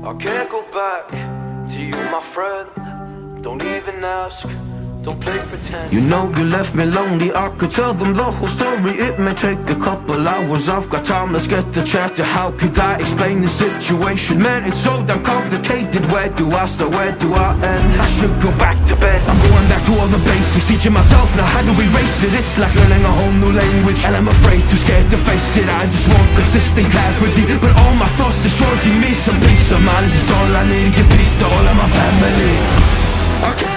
I can't go back to you, my friend. Don't even ask, don't play pretend. You know you left me lonely, I could tell them the whole story. It may take a couple hours, I've got time, let's get the chat. How could I explain the situation? Man, it's so damn complicated. Where do I start, where do I end? I should go back to bed. I'm going back to all the basics, teaching myself now how to erase it. It's like learning a whole new language, and I'm afraid, too scared to face it. I just want consistent clarity, but all my thoughts destroying me. Some peace of mind is all I need, give peace to all of my family. I can't